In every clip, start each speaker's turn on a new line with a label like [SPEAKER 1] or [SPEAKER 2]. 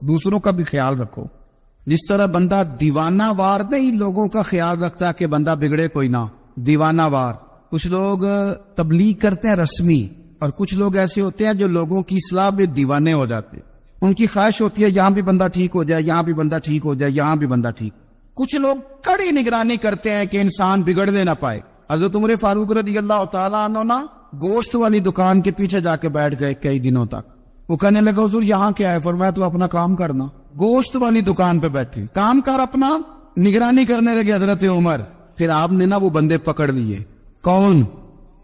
[SPEAKER 1] دوسروں کا بھی خیال رکھو. جس طرح بندہ دیوانہ وار نہیں لوگوں کا خیال رکھتا کہ بندہ بگڑے کوئی نہ, دیوانہ وار. کچھ لوگ تبلیغ کرتے ہیں رسمی, اور کچھ لوگ ایسے ہوتے ہیں جو لوگوں کی اصلاح میں دیوانے ہو جاتے. ان کی خواہش ہوتی ہے یہاں بھی بندہ ٹھیک ہو جائے, یہاں بھی بندہ ٹھیک ہو جائے, یہاں بھی بندہ ٹھیک. کچھ لوگ کڑی نگرانی کرتے ہیں کہ انسان بگڑنے نہ پائے. حضرت عمر فاروق رضی اللہ تعالیٰ عنہ نا گوشت والی دکان کے پیچھے جا کے بیٹھ گئے کئی دنوں تک. وہ کہنے لگا حضور یہاں کیا ہے؟ فرمایا تو اپنا کام کرنا. گوشت والی دکان پہ بیٹھے کام کر اپنا, نگرانی کرنے لگے حضرت عمر. پھر آپ نے نا وہ بندے پکڑ لیے. کون؟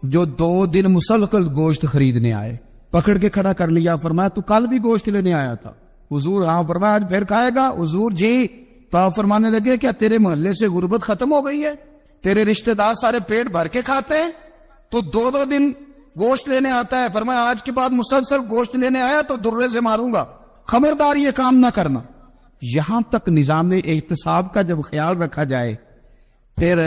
[SPEAKER 1] جو 2 دن مسلسل گوشت خریدنے آئے, پکڑ کے کھڑا کر لیا. فرمایا تو کل بھی گوشت لینے آیا تھا؟ حضور ہاں. فرمایا آج پھر کھائے گا؟ حضور جی. تو آپ فرمانے لگے کیا تیرے محلے سے غربت ختم ہو گئی ہے؟ تیرے رشتہ دار سارے پیٹ بھر کے کھاتے ہیں, تو 2 دن گوشت لینے آتا ہے. فرمایا آج کے بعد مسلسل گوشت لینے آیا تو درے سے ماروں گا, خبردار یہ کام نہ کرنا. یہاں تک نظام احتساب کا جب خیال رکھا جائے پھر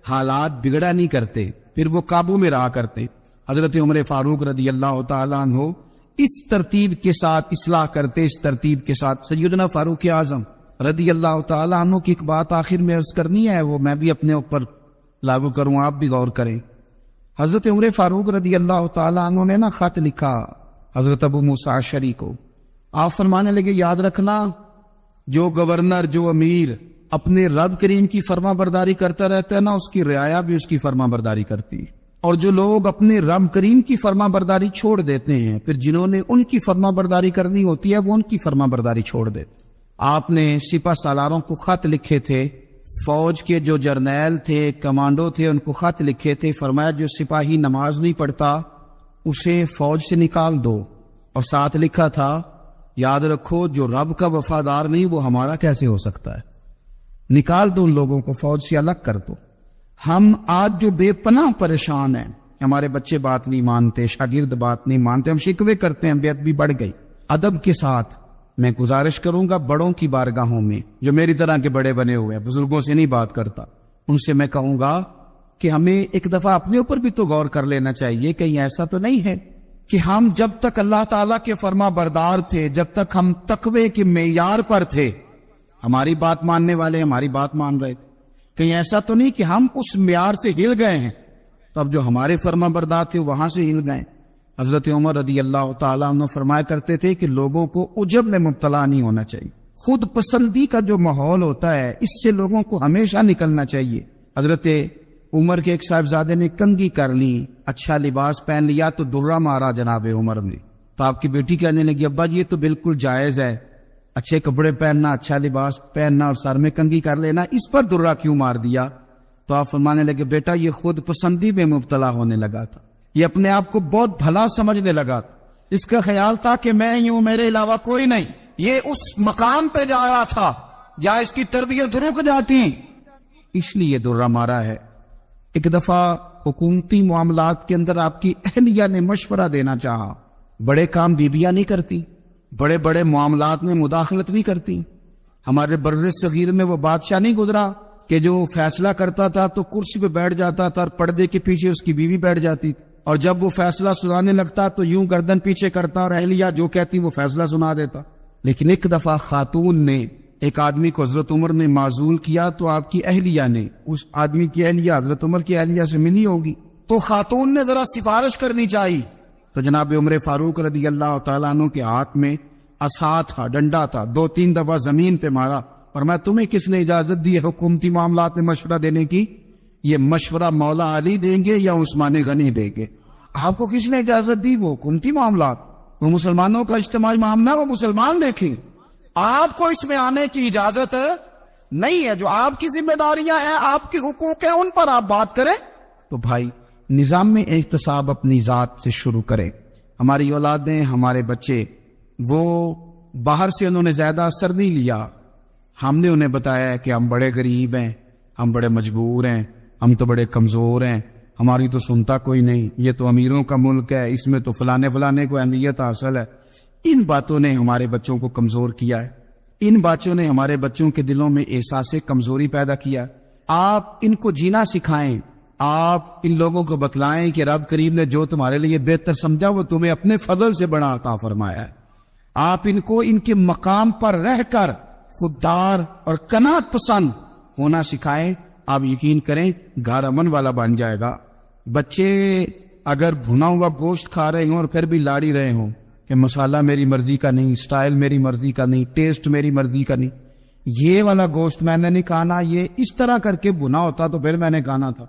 [SPEAKER 1] حالات بگڑا نہیں کرتے, پھر وہ قابو میں رہا کرتے. حضرت عمر فاروق رضی اللہ تعالیٰ عنہ اس ترتیب کے ساتھ اصلاح کرتے, اس ترتیب کے ساتھ. سیدنا فاروق اعظم رضی اللہ تعالیٰ عنہ کی ایک بات آخر میں عرض کرنی ہے, وہ میں بھی اپنے اوپر لاگو کروں, آپ بھی غور کریں. حضرت عمر فاروق رضی اللہ تعالیٰ عنہ نے نا خط لکھا حضرت ابو موسیٰ اشعری کو. آپ فرمانے لگے یاد رکھنا جو گورنر, جو امیر اپنے رب کریم کی فرما برداری کرتا رہتا ہے نا, اس کی رعایا بھی اس کی فرما برداری کرتی. اور جو لوگ اپنے رب کریم کی فرما برداری چھوڑ دیتے ہیں, پھر جنہوں نے ان کی فرما برداری کرنی ہوتی ہے وہ ان کی فرما برداری چھوڑ دیتے. آپ نے سپہ سالاروں کو خط لکھے تھے, فوج کے جو جرنیل تھے, کمانڈو تھے, ان کو خط لکھے تھے. فرمایا جو سپاہی نماز نہیں پڑھتا اسے فوج سے نکال دو, اور ساتھ لکھا تھا یاد رکھو جو رب کا وفادار نہیں وہ ہمارا کیسے ہو سکتا ہے, نکال دو ان لوگوں کو, فوج سے الگ کر دو. ہم آج جو بے پناہ پریشان ہیں, ہمارے بچے بات نہیں مانتے, شاگرد بات نہیں مانتے, ہم شکوے کرتے ہیں, بے ادبی بڑھ گئی. ادب کے ساتھ میں گزارش کروں گا بڑوں کی بارگاہوں میں, جو میری طرح کے بڑے بنے ہوئے ہیں, بزرگوں سے نہیں بات کرتا, ان سے میں کہوں گا کہ ہمیں ایک دفعہ اپنے اوپر بھی تو غور کر لینا چاہیے. کہیں ایسا تو نہیں ہے کہ ہم جب تک اللہ تعالیٰ کے فرما بردار تھے, جب تک ہم تقوی کے معیار پر تھے, ہماری بات ماننے والے ہماری بات مان رہے تھے, کہیں ایسا تو نہیں کہ ہم اس معیار سے ہل گئے ہیں, تو اب جو ہمارے فرما بردار تھے وہاں سے ہل گئے. حضرت عمر رضی اللہ تعالیٰ عنہ فرمایا کرتے تھے کہ لوگوں کو عجب میں مبتلا نہیں ہونا چاہیے. خود پسندی کا جو ماحول ہوتا ہے اس سے لوگوں کو ہمیشہ نکلنا چاہیے. حضرت عمر کے ایک صاحبزادے نے کنگھی کر لی, اچھا لباس پہن لیا تو درہ مارا جناب عمر نے. تو آپ کی بیٹی کہنے لگی ابا یہ تو بالکل جائز ہے, اچھے کپڑے پہننا, اچھا لباس پہننا اور سر میں کنگھی کر لینا, اس پر درہ کیوں مار دیا؟ تو آپ فرمانے لگے بیٹا یہ خود پسندی میں مبتلا ہونے لگا تھا, یہ اپنے آپ کو بہت بھلا سمجھنے لگا تھا, اس کا خیال تھا کہ میں ہی ہوں, میرے علاوہ کوئی نہیں. یہ اس مقام پہ جا رہا تھا جہاں اس کی تربیت رک جاتی, اس لیے درہ مارا ہے. ایک دفعہ حکومتی معاملات کے اندر آپ کی اہلیہ نے مشورہ دینا چاہا, بڑے کام بیویاں نہیں کرتی, بڑے بڑے معاملات میں مداخلت نہیں کرتی. ہمارے بر صغیر میں وہ بادشاہ نہیں گزرا کہ جو فیصلہ کرتا تھا تو کرسی پہ بیٹھ جاتا تھا اور پردے کے پیچھے اس کی بیوی بیٹھ جاتی تھی, اور جب وہ فیصلہ سنانے لگتا تو یوں گردن پیچھے کرتا اور اہلیہ جو کہتی وہ فیصلہ سنا دیتا. لیکن ایک دفعہ خاتون نے ایک آدمی کو حضرت عمر نے معزول کیا, تو آپ کی اہلیہ نے اس آدمی کی اہلیہ حضرت عمر کی اہلیہ سے ملی ہوگی, تو خاتون نے ذرا سفارش کرنی چاہیے. تو جناب عمر فاروق رضی اللہ تعالیٰ عنہ کے ہاتھ میں عصا تھا, ڈنڈا تھا, 2-3 دفعہ زمین پہ مارا, اور میں تمہیں کس نے اجازت دی ہے حکومتی معاملات میں مشورہ دینے کی؟ یہ مشورہ مولا علی دیں گے یا عثمان غنی دیں گے؟ آپ کو کس نے اجازت دی؟ وہ حکومتی معاملات, وہ مسلمانوں کا اجتماعی معاملہ, وہ مسلمان دیکھیں. آپ کو اس میں آنے کی اجازت نہیں ہے. جو آپ کی ذمہ داریاں ہیں, آپ کے حقوق ہیں, ان پر آپ بات کریں. تو بھائی نظام میں احتساب اپنی ذات سے شروع کریں. ہماری اولادیں, ہمارے بچے, وہ باہر سے انہوں نے زیادہ اثر نہیں لیا. ہم نے انہیں بتایا کہ ہم بڑے غریب ہیں, ہم بڑے مجبور ہیں, ہم تو بڑے کمزور ہیں, ہماری تو سنتا کوئی نہیں, یہ تو امیروں کا ملک ہے, اس میں تو فلانے کو اہمیت حاصل ہے. ان باتوں نے ہمارے بچوں کو کمزور کیا ہے, ان باتوں نے ہمارے بچوں کے دلوں میں احساس کمزوری پیدا کیا. آپ ان کو جینا سکھائیں, آپ ان لوگوں کو بتلائیں کہ رب کریم نے جو تمہارے لیے بہتر سمجھا وہ تمہیں اپنے فضل سے بڑا عطا فرمایا ہے. آپ ان کو ان کے مقام پر رہ کر خوددار اور قناعت پسند ہونا سکھائیں. آپ یقین کریں گھر امن والا بن جائے گا. بچے اگر بھنا ہوا گوشت کھا رہے ہوں اور پھر بھی لاڑی رہے ہوں کہ مسالہ میری مرضی کا نہیں، سٹائل میری مرضی کا نہیں، ٹیسٹ میری مرضی کا نہیں، یہ والا گوشت میں نے نہیں کھانا، یہ اس طرح کر کے بھنا ہوتا تو پھر میں نے کھانا تھا،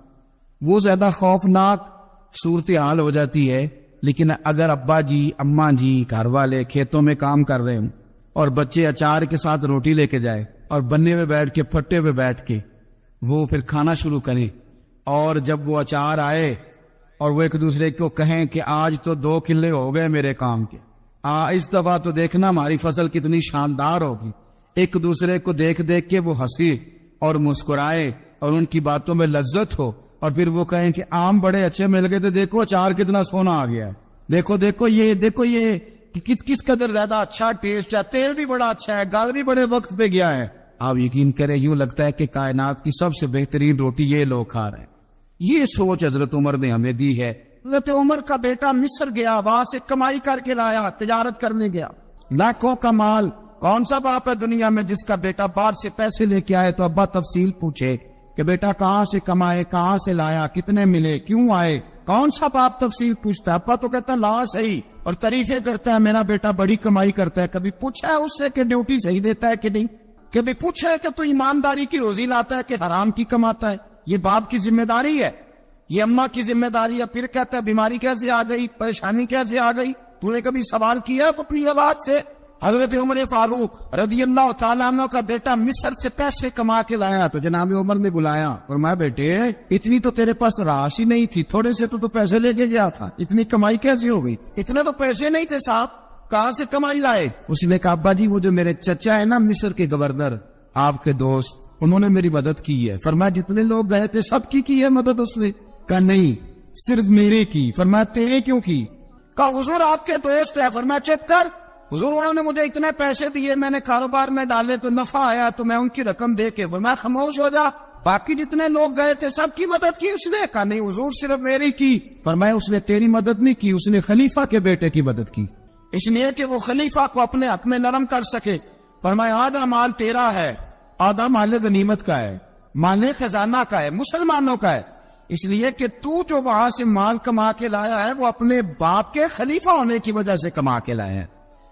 [SPEAKER 1] وہ زیادہ خوفناک صورتحال ہو جاتی ہے. لیکن اگر ابا جی اماں جی گھر والے کھیتوں میں کام کر رہے ہوں اور بچے اچار کے ساتھ روٹی لے کے جائے اور بننے میں بیٹھ کے پھٹے پہ بیٹھ کے وہ پھر کھانا شروع کریں، اور جب وہ اچار آئے اور وہ ایک دوسرے کو کہیں کہ آج تو 2 کلے ہو گئے میرے کام کے، اس دفعہ تو دیکھنا ہماری فصل کتنی شاندار ہوگی. ایک دوسرے کو دیکھ دیکھ کے وہ ہنسی اور مسکرائے اور ان کی باتوں میں لذت ہو، اور پھر وہ کہیں کہ آم بڑے اچھے مل گئے تھے، دیکھو اچار کتنا سونا آ گیا ہے، دیکھو یہ کس قدر زیادہ اچھا ٹیسٹ ہے، تیل بھی بڑا اچھا ہے، گال بھی بڑے وقت پہ گیا ہے. آپ یقین کریں یوں لگتا ہے کہ کائنات کی سب سے بہترین روٹی یہ لوگ کھا رہے ہیں. یہ سوچ حضرت عمر نے ہمیں دی ہے. حضرت عمر کا بیٹا مصر گیا، وہاں سے کمائی کر کے لایا، تجارت کرنے گیا، لاکھوں کا مال. کون سا باپ ہے دنیا میں جس کا بیٹا باہر سے پیسے لے کے آئے تو ابا تفصیل پوچھے کہ بیٹا کہاں سے کمائے، کہاں سے لایا، کتنے ملے، کیوں آئے؟ کون سا باپ تفصیل پوچھتا ہے؟ ابا تو کہتا ہے لا صحیح اور طریقے کرتا ہے، میرا بیٹا بڑی کمائی کرتا ہے. کبھی پوچھا ہے اس سے کہ ڈیوٹی صحیح دیتا ہے کہ نہیں؟ کبھی پوچھا ہے کہ تو ایمانداری کی روزی لاتا ہے کہ حرام کی کماتا ہے؟ یہ باپ کی ذمہ داری ہے، یہ اماں کی ذمہ داری ہے. پھر کہتا ہے بیماری کیسے آ گئی، پریشانی کیسے آ گئی؟ تو نے کبھی سوال کیا اپنی اولاد سے؟ حضرت عمر فاروق رضی اللہ تعالیٰ عنہ کا بیٹا مصر سے پیسے کما کے لایا تو جناب عمر نے بلایا اور میں بیٹے اتنی تو تیرے پاس راش ہی نہیں تھی، تھوڑے سے تو پیسے لے کے گیا تھا، اتنی کمائی کیسے ہو گئی؟ اتنے تو پیسے نہیں تھے صاحب، کہاں سے کمائی لائے؟ اس نے کہا ابا جی وہ جو میرے چچا ہے نا مصر کے گورنر، آپ کے دوست، انہوں نے میری مدد کی ہے. فرمایا جتنے لوگ گئے تھے سب کی ہے مدد؟ اس نے کہا نہیں صرف میرے کی. فرمایا تیرے کیوں کی؟ کہا حضور آپ کے دوست ہے. فرمایا چپ کر، حضور انہوں نے مجھے اتنے پیسے دیے، میں نے کاروبار میں ڈالے تو نفع آیا تو میں ان کی رقم دے کے. فرمایا خاموش ہو جا، باقی جتنے لوگ گئے تھے سب کی مدد کی؟ اس نے کہا نہیں حضور صرف میری کی. فرمایا اس نے تیری مدد نہیں کی، اس نے خلیفہ کے بیٹے کی مدد کی، اس لیے کہ وہ خلیفہ کو اپنے حق میں نرم کر سکے. فرمایا آدھا مال تیرا ہے، آدھا مال غنیمت کا ہے، مال خزانہ کا ہے، مسلمانوں کا ہے، اس لیے کہ تو جو وہاں سے مال کما کے لایا ہے وہ اپنے باپ کے خلیفہ ہونے کی وجہ سے کما کے لایا ہے،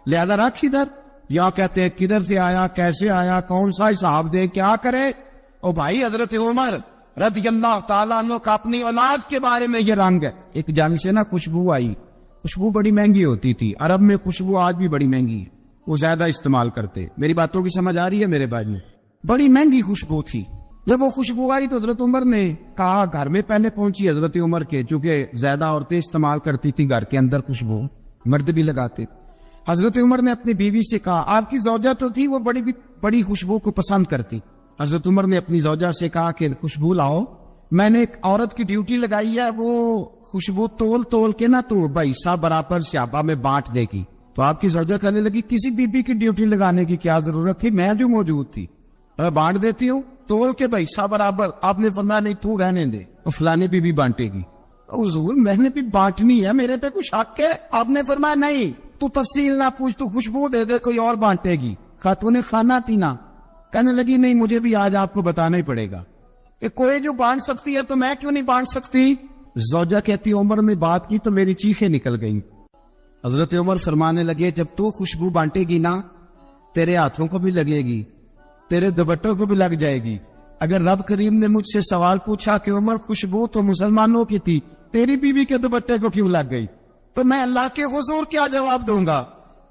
[SPEAKER 1] لہذا رکھ ادھر. یا کہتے ہیں کدھر سے آیا، کیسے آیا، کون سا حساب دے، کیا کرے؟ او بھائی حضرت عمر رضی اللہ تعالیٰ عنہ کا اپنی اولاد کے بارے میں یہ رنگ ہے. ایک جنگ سے نا خوشبو آئی، خوشبو بڑی مہنگی ہوتی تھی، عرب میں خوشبو آج بھی بڑی مہنگی ہے، وہ زیادہ استعمال کرتے. میری باتوں کی سمجھ آ رہی ہے میرے بھائی؟ بڑی مہنگی خوشبو تھی. جب وہ خوشبو آئی تو حضرت عمر نے کہا، گھر میں پہلے پہنچی حضرت عمر کے، چونکہ زیادہ عورتیں استعمال کرتی تھی گھر کے اندر خوشبو، مرد بھی لگاتے. حضرت عمر نے اپنی بیوی سے کہا، آپ کی زوجہ تو تھی وہ بڑی خوشبو کو پسند کرتی. حضرت عمر نے اپنی زوجہ سے کہا کہ خوشبو لاؤ، میں نے ایک عورت کی ڈیوٹی لگائی ہے، وہ خوشبو تول کے نا تو حصہ برابر صحابہ میں بانٹ دے گی. تو آپ کی زوجہ کہنے لگی کسی بی بی کی ڈیوٹی لگانے کی کیا ضرورت تھی، میں جو موجود تھی بانٹ دیتی ہوں تول کے حصہ برابر. آپ نے فرمایا نہیں تو رہنے دے، فلانے بی بی بانٹے گی. حضور میں نے بھی بانٹنی ہے، میرے پہ کچھ حق ہے؟ آپ نے فرمایا نہیں تو تفصیل نہ پوچھ، تو خوشبو دے دے، کوئی اور بانٹے گی. خاتون کھانا پینا کہنے لگی نہیں مجھے بھی آج آپ کو بتانا ہی پڑے گا کہ کوئی جو بانٹ سکتی ہے تو میں کیوں نہیں بانٹ سکتی؟ زوجہ کہتی عمر نے بات کی تو میری چیخیں نکل گئیں. حضرت عمر فرمانے لگے جب تو خوشبو بانٹے گی نا تیرے ہاتھوں کو بھی لگے گی، تیرے دوپٹوں کو بھی لگ جائے گی. اگر رب کریم نے مجھ سے سوال پوچھا کہ عمر خوشبو تو مسلمانوں کی تھی، تیری بیوی کے دوپٹے کو کیوں لگ گئی، تو میں اللہ کے حضور کیا جواب دوں گا؟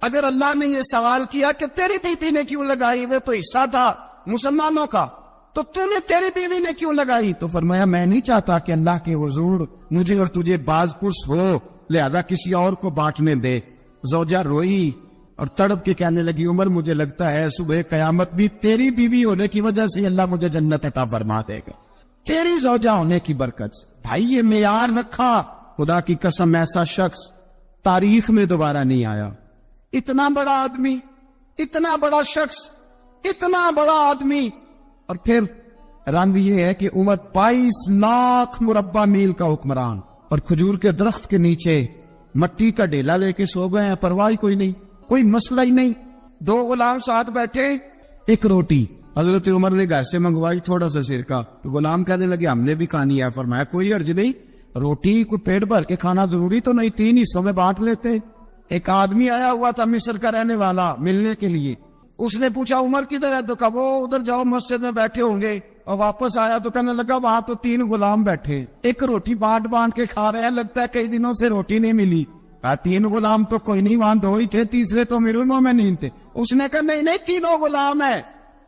[SPEAKER 1] اگر اللہ نے یہ سوال کیا کہ تیری بیوی نے کیوں لگائی، وہ تو حصہ تھا مسلمانوں کا، تو تو نے تیری بیوی نے کیوں لگائی؟ تو فرمایا میں نہیں چاہتا کہ اللہ کے حضور مجھے اور تجھے باز پرس ہو، لہذا کسی اور کو بانٹنے دے. زوجہ روئی اور تڑپ کے کہنے لگی عمر مجھے لگتا ہے صبح قیامت بھی تیری بیوی ہونے کی وجہ سے اللہ مجھے جنت عطا فرما دے گا، تیری زوجہ ہونے کی برکت سے. بھائی یہ معیار رکھا، خدا کی قسم ایسا شخص تاریخ میں دوبارہ نہیں آیا. اتنا بڑا آدمی، اتنا بڑا شخص، اتنا بڑا آدمی، اور پھر رنگ یہ ہے کہ عمر 22 لاکھ مربع میل کا حکمران، اور کھجور کے درخت کے نیچے مٹی کا ڈیلا لے کے سو گئے ہیں، پرواہ کوئی نہیں. کوئی مسئلہ ہی نہیں. 2 غلام ساتھ بیٹھے, ایک روٹی حضرت عمر نے گھر سے منگوائی, تھوڑا سا سرکہ, تو غلام کہنے لگے ہم نے بھی کھانی ہے. فرمایا کوئی حرج نہیں, روٹی کوئی پیٹ بھر کے کھانا ضروری تو نہیں, 3 حصوں میں بانٹ لیتے. ایک آدمی آیا ہوا تھا مصر کا رہنے والا ملنے کے لیے, اس نے پوچھا عمر کدھر ہے, تو کہا وہ ادھر جاؤ مسجد میں بیٹھے ہوں گے. اور واپس آیا تو کہنے لگا وہاں تو 3 غلام بیٹھے, ایک روٹی بانٹ کے کھا رہے ہیں, لگتا ہے کئی دنوں سے روٹی نہیں ملی. 3 غلام تو کوئی نہیں, وہاں 2 ہی تھے, تیسرے تو امیر المومنین تھے. اس نے کہا نہیں 3 غلام ہیں,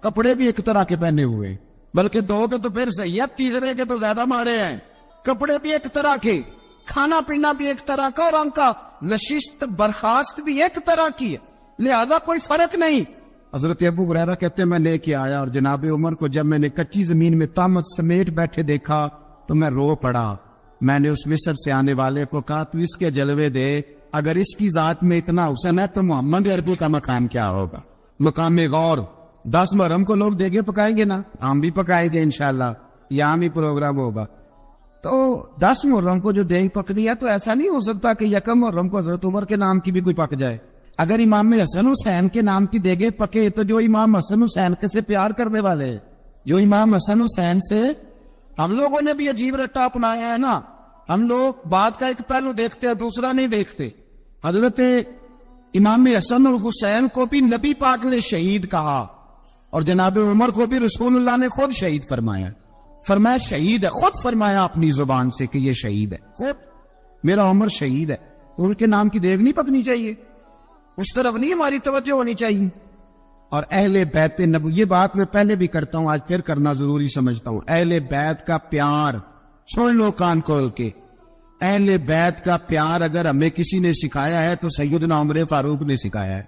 [SPEAKER 1] کپڑے بھی ایک طرح کے پہنے ہوئے, بلکہ 2 کے تو پھر صحیح ہے, تیسرے کے تو زیادہ مارے ہیں. کپڑے بھی ایک طرح کے, کھانا پینا بھی ایک طرح کا, اور ان کا نشست برخاست بھی ایک طرح کی ہے, لہذا کوئی فرق نہیں. حضرت ابو ہریرہ کہتے ہیں میں لے کے آیا, اور جناب عمر کو جب میں نے کچی زمین میں تامت سمیٹ بیٹھے دیکھا تو میں رو پڑا. میں نے اس مصر سے آنے والے کو کہا تو اس کے جلوے دے, اگر اس کی ذات میں اتنا حسن ہے تو محمد عربی کا مقام کیا ہوگا. مقام غور. 10 محرم کو لوگ دیگے پکائیں گے نا, ہم بھی پکائیں گے انشاءاللہ, یہاں بھی پروگرام ہوگا. تو 10 محرم کو جو دیگ پکنی ہے تو ایسا نہیں ہو سکتا کہ 1 محرم کو حضرت عمر کے نام کی بھی کوئی پک جائے. اگر امام حسن حسین کے نام کی دیگیں پکے تو جو امام حسن حسین کے سے پیار کرنے والے ہیں, جو امام حسن حسین سے, ہم لوگوں نے بھی عجیب رٹا اپنایا ہے نا, ہم لوگ بات کا ایک پہلو دیکھتے ہیں دوسرا نہیں دیکھتے. حضرت امام حسن اور حسین کو بھی نبی پاک نے شہید کہا, اور جناب عمر کو بھی رسول اللہ نے خود شہید فرمایا. فرمایا شہید ہے, خود فرمایا اپنی زبان سے کہ یہ شہید ہے, خود میرا عمر شہید ہے. ان کے نام کی دیگ نہیں پکنی چاہیے, اس طرف نہیں ہماری توجہ ہونی چاہیے. اور اہل بیت نبوی, یہ بات میں پہلے بھی کرتا ہوں, آج پھر کرنا ضروری سمجھتا ہوں. اہل بیت کا پیار سن لو کان کھول کے. اہل بیت کا پیار اگر ہمیں کسی نے سکھایا ہے تو سیدنا عمر فاروق نے سکھایا ہے.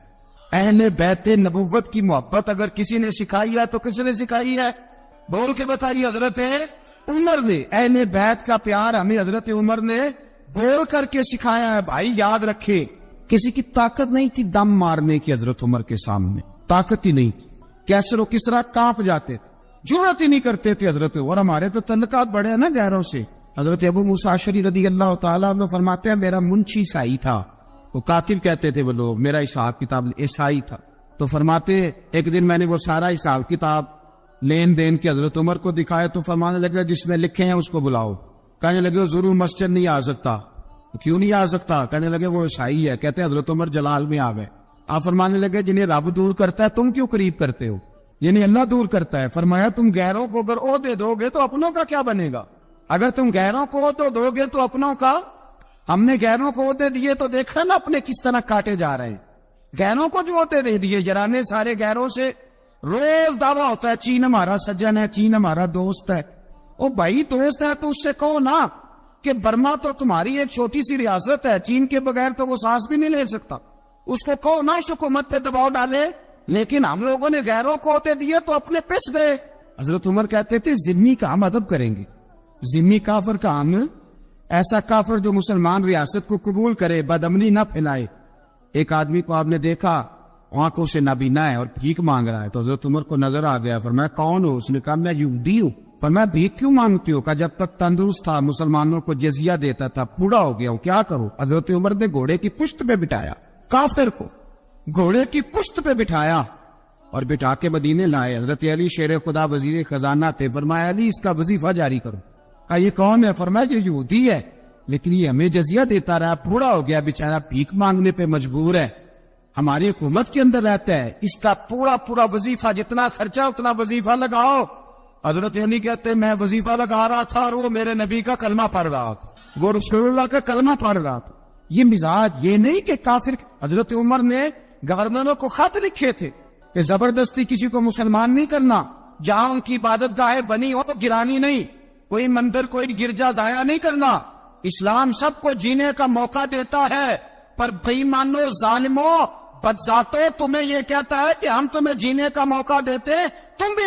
[SPEAKER 1] اہل بیت نبوت کی محبت اگر کسی نے سکھائی ہے تو کس نے سکھائی ہے؟ بول کے بتائیے. حضرت عمر نے. اہل بیت کا پیار ہمیں حضرت عمر نے بول کر کے سکھایا ہے. بھائی یاد رکھے, کسی کی طاقت نہیں تھی دم مارنے کی حضرت عمر کے سامنے, طاقت ہی نہیں تھی. کیسر و کسرا کانپ جاتے تھے, جرأت ہی نہیں کرتے تھے حضرت. اور ہمارے تو تعلقات بڑے ہیں نا غیروں سے. حضرت ابو موسیٰ اشعری رضی اللہ تعالیٰ عنہ فرماتے ہیں میرا منشی عیسائی تھا, وہ کاتب کہتے تھے وہ لوگ, میرا حساب کتاب عیسائی تھا. تو فرماتے ایک دن میں نے وہ سارا حساب کتاب لین دین کے حضرت عمر کو دکھایا تو فرمانے لگے جس میں لکھے ہیں اس کو بلاؤ. کہنے لگے ضرور مسجد نہیں آ سکتا. کیوں نہیں آ سکتا؟ کہنے لگے وہ عیسائی ہے. کہتے ہیں حضرت عمر جلال میں آ گئے. آپ فرمانے لگے جنہیں رب دور کرتا ہے تم کیوں قریب کرتے ہو, یعنی اللہ دور کرتا ہے. فرمایا تم غیروں کو اگر عہدے دو گے تو اپنوں کا کیا بنے گا؟ اگر تم غیروں کو عہدے دو گے تو اپنوں کا. ہم نے غیروں کو عہدے دیے تو دیکھا نا اپنے کس طرح کاٹے جا رہے ہیں. غیروں کو جو عہدے دے دیے, جرانے سارے غیروں سے روز دعویٰ ہوتا ہے چین ہمارا سجن ہے, چین ہمارا دوست ہے. او بھائی دوست ہے تو اس سے کہو نا کہ برما تو تمہاری ایک چھوٹی سی ریاست ہے, چین کے بغیر تو وہ سانس بھی نہیں لے سکتا. اس کو کہو نا اس حکومت پہ دباؤ ڈالے. لیکن ہم لوگوں نے غیروں کو ہوتے دیے تو اپنے پس گئے. حضرت عمر کہتے تھے ذمی کا ہم ادب کریں گے. ذمی کافر کا ہم, ایسا کافر جو مسلمان ریاست کو قبول کرے, بدامنی نہ پھیلائے. ایک آدمی کو آپ نے دیکھا آنکھوں سے نابینا ہے اور بھیک مانگ رہا ہے, تو حضرت عمر کو نظر آ گیا. فرمایا کون ہو؟ اس نے کہا میں یہودی ہوں. فرمایا بھیک کیوں مانگتی ہو؟ کہا جب تک تندرست تھا مسلمانوں کو جزیہ دیتا تھا, بوڑھا ہو گیا ہوں کیا کروں. حضرت عمر نے گھوڑے کی پشت پہ بٹھایا, کافر کو گھوڑے کی پشت پہ بٹھایا اور بٹھا کے مدینے لائے. حضرت علی شیر خدا وزیر خزانہ تھے. فرمایا علی اس کا وظیفہ جاری کرو. کہا یہ کون ہے؟ فرمایا یہ یہودی ہے لیکن یہ ہمیں جزیہ دیتا رہا, بوڑھا ہو گیا بیچارہ, بھیک مانگنے پہ مجبور ہے, ہماری حکومت کے اندر رہتا ہے, اس کا پورا وظیفہ جتنا خرچہ اتنا وظیفہ لگاؤ. حضرت علی کہتے میں وظیفہ لگا رہا تھا اور وہ میرے نبی کا کلمہ پڑھ رہا تھا, وہ رسول اللہ کا کلمہ پڑھ رہا تھا. یہ مزاج یہ نہیں کہ کافر. حضرت عمر نے گورنروں کو خط لکھے تھے کہ زبردستی کسی کو مسلمان نہیں کرنا, جہاں ان کی عبادت گاہیں بنی ہو تو گرانی نہیں, کوئی مندر کوئی گرجا ضائع نہیں کرنا. اسلام سب کو جینے کا موقع دیتا ہے, پر بے ایمانو ظالمو بدذاتو تمہیں یہ کہتا ہے کہ ہم تمہیں جینے کا موقع دیتے, تم بھی